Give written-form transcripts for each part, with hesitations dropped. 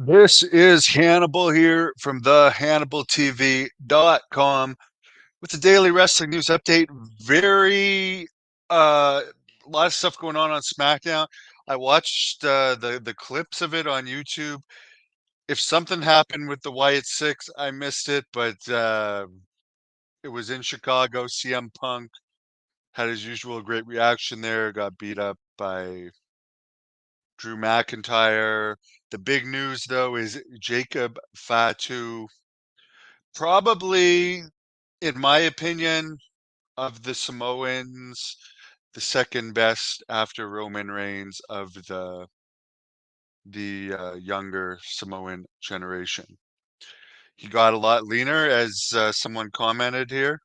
This is Hannibal here from the HannibalTV.com with the daily wrestling news update. Very a lot of stuff going on Smackdown. I watched the clips of it on YouTube. If something happened with the Wyatt Six, I missed it, but it was in Chicago. CM Punk had his usual great reaction there, got beat up by Drew McIntyre. The big news, though, is Jacob Fatu, probably, in my opinion, of the Samoans, the second best after Roman Reigns of the younger Samoan generation. He got a lot leaner, as someone commented here.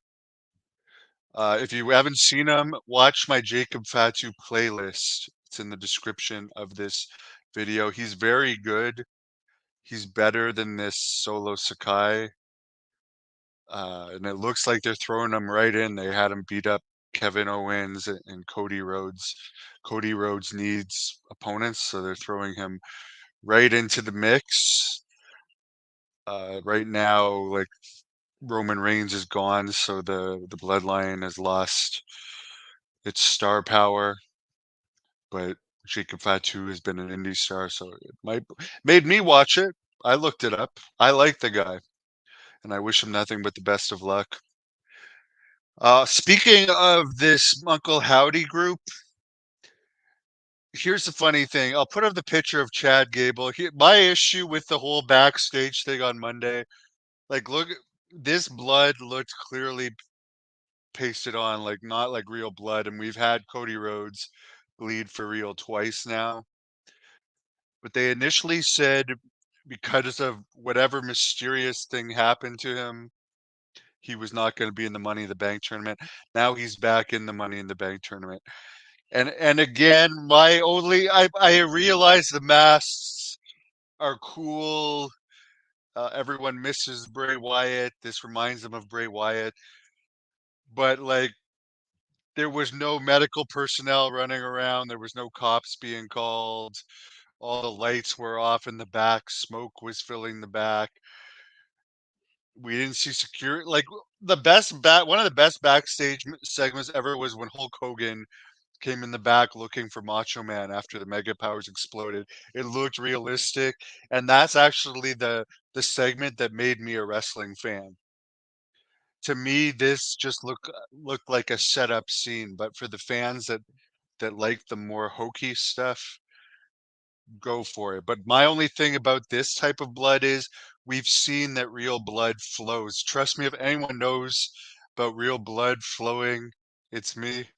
If you haven't seen him, watch my Jacob Fatu playlist. It's in the description of this video. He's very good. He's better than this Solo Sakai. And it looks like they're throwing him right in. They had him beat up Kevin Owens and Cody Rhodes. Cody Rhodes needs opponents, so they're throwing him right into the mix. Right now, like, Roman Reigns is gone, so the bloodline has lost its star power. But Jacob Fatu has been an indie star, so it made me watch it. I looked it up. I like the guy, and I wish him nothing but the best of luck. Speaking of this Uncle Howdy group, here's the funny thing. I'll put up the picture of Chad Gable. My issue with the whole backstage thing on Monday, like, look, this blood looked clearly pasted on, like, not like real blood. And we've had Cody Rhodes bleed for real twice now. But they initially said because of whatever mysterious thing happened to him, he was not going to be in the Money in the Bank tournament. Now he's back in the Money in the Bank tournament. And again, I realize the masks are cool. Everyone misses Bray Wyatt. This reminds them of Bray Wyatt. But, like, there was no medical personnel running around. There was no cops being called. All the lights were off in the back. Smoke was filling the back. We didn't see security. Like, one of the best backstage segments ever was when Hulk Hogan came in the back looking for Macho Man after the Mega Powers exploded. It looked realistic, and that's actually the segment that made me a wrestling fan. To me, this just looked like a setup scene, but for the fans that like the more hokey stuff, go for it. But my only thing about this type of blood is we've seen that real blood flows. Trust me, if anyone knows about real blood flowing, it's me.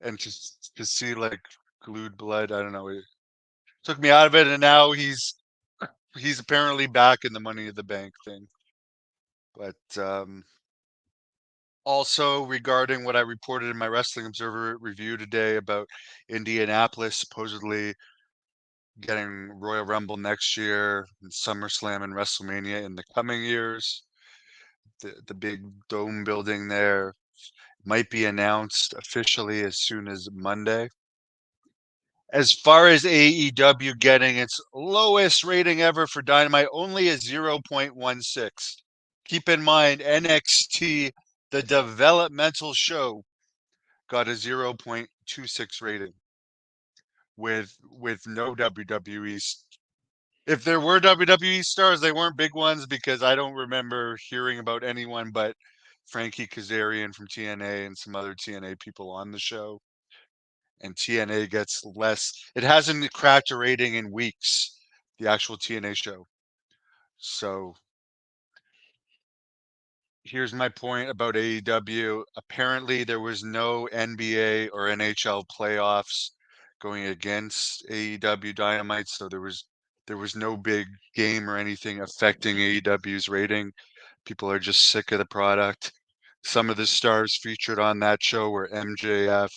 And to see, like, glued blood, I don't know. It took me out of it, and now he's apparently back in the Money in the Bank thing. But also, regarding what I reported in my Wrestling Observer review today about Indianapolis supposedly getting Royal Rumble next year, and SummerSlam and WrestleMania in the coming years, the big dome building there might be announced officially as soon as Monday. As far as AEW getting its lowest rating ever for Dynamite, only a 0.16. Keep in mind, NXT, the developmental show, got a 0.26 rating with no WWE. If there were WWE stars, they weren't big ones, because I don't remember hearing about anyone but Frankie Kazarian from TNA and some other TNA people on the show. And TNA gets less. It hasn't cracked a rating in weeks, the actual TNA show. So here's my point about AEW. Apparently, there was no NBA or NHL playoffs going against AEW Dynamite, so there was no big game or anything affecting AEW's rating. People are just sick of the product. Some of the stars featured on that show were MJF,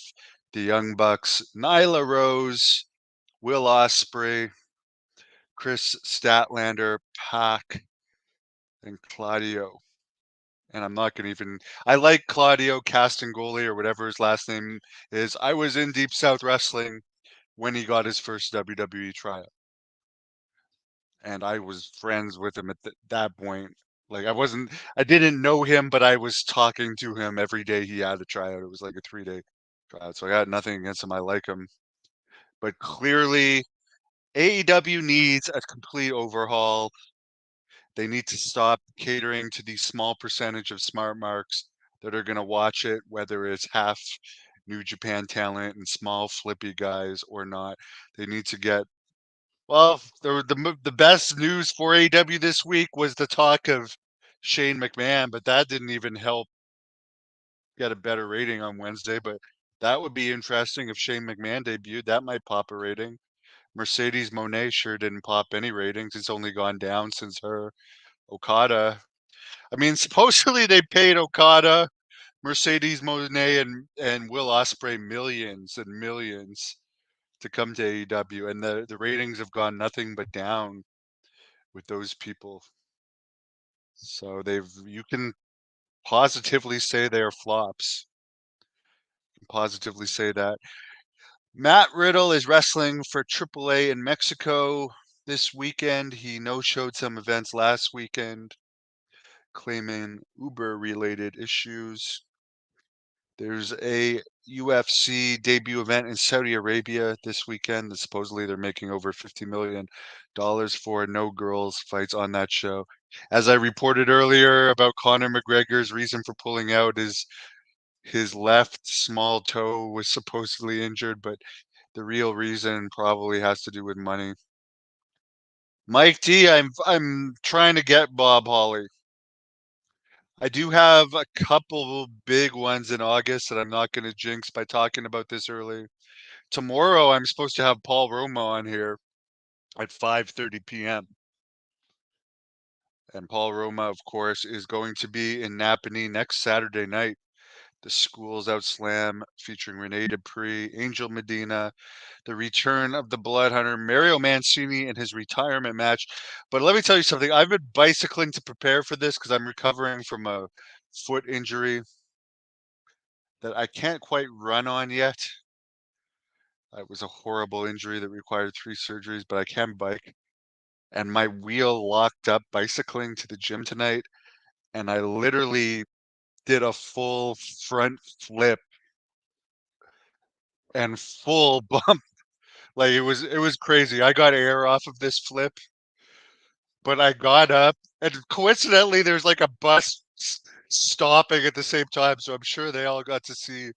the Young Bucks, Nyla Rose, Will Ospreay, Chris Statlander, Pac, and Claudio. And I'm not going to even. I like Claudio Castangoli, or whatever his last name is. I was in Deep South Wrestling when he got his first WWE tryout. and I was friends with him at that point. Like I didn't know him, but I was talking to him every day he had a tryout. It was like a 3-day tryout. So I got nothing against him. I like him. But clearly AEW needs a complete overhaul. They need to stop catering to these small percentage of smart marks that are going to watch it, whether it's half New Japan talent and small flippy guys or not. They need to get well. The best news for AEW this week was the talk of Shane McMahon, but that didn't even help get a better rating on Wednesday. But that would be interesting if Shane McMahon debuted. That might pop a rating. Mercedes Monet sure didn't pop any ratings. It's only gone down since her. Okada. I mean, supposedly they paid Okada, Mercedes Moné, and Will Ospreay millions and millions to come to AEW, and the ratings have gone nothing but down with those people. So you can positively say they are flops. You can positively say that. Matt Riddle is wrestling for AAA in Mexico this weekend. He no-showed some events last weekend, claiming Uber-related issues. There's a UFC debut event in Saudi Arabia this weekend that supposedly they're making over $50 million for. No girls fights on that show. As I reported earlier about Conor McGregor's reason for pulling out is his left small toe was supposedly injured, but the real reason probably has to do with money. Mike D, I'm trying to get Bob Holly. I do have a couple big ones in August that I'm not going to jinx by talking about this early. Tomorrow, I'm supposed to have Paul Roma on here at 5:30 p.m. And Paul Roma, of course, is going to be in Napanee next Saturday night. The Schools Out Slam featuring Rene Dupree, Angel Medina, the return of the Blood Hunter, Mario Mancini, and his retirement match. But let me tell you something. I've been bicycling to prepare for this because I'm recovering from a foot injury that I can't quite run on yet. It was a horrible injury that required 3 surgeries, but I can bike. And my wheel locked up bicycling to the gym tonight, and I literally did a full front flip and full bump. Like it was crazy. I got air off of this flip, but I got up and coincidentally there's like a bus stopping at the same time, so I'm sure they all got to see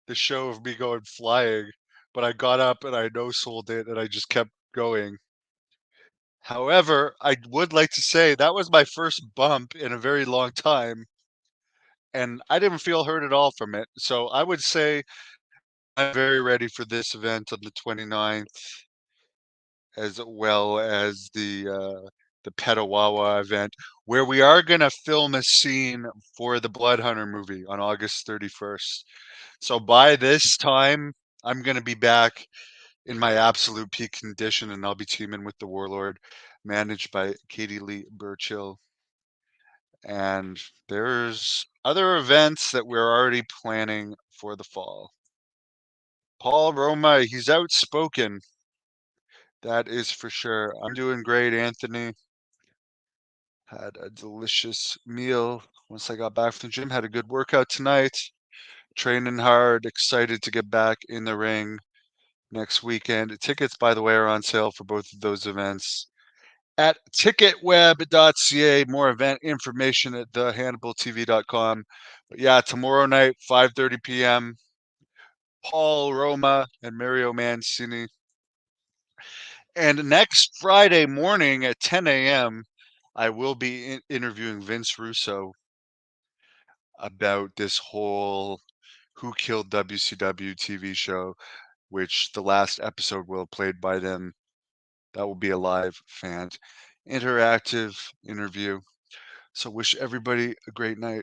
the show of me going flying. But I got up and I no sold it and I just kept going. However, I would like to say that was my first bump in a very long time, and I didn't feel hurt at all from it. So I would say I'm very ready for this event on the 29th, as well as the Petawawa event, where we are going to film a scene for the Blood Hunter movie on August 31st. So by this time, I'm going to be back in my absolute peak condition, and I'll be teaming with the Warlord, managed by Katie Lee Burchill. And there's other events that we're already planning for the fall. Paul Roma, he's outspoken. That is for sure. I'm doing great, Anthony. Had a delicious meal once I got back from the gym. Had a good workout tonight. Training hard. Excited to get back in the ring next weekend. Tickets, by the way, are on sale for both of those events at ticketweb.ca. More event information at thehannibaltv.com. But yeah, tomorrow night, 5:30 p.m., Paul Roma and Mario Mancini. And next Friday morning at 10 a.m., I will be interviewing Vince Russo about this whole Who Killed WCW TV show, which the last episode will have played by them. That will be a live fan interactive interview. So wish everybody a great night.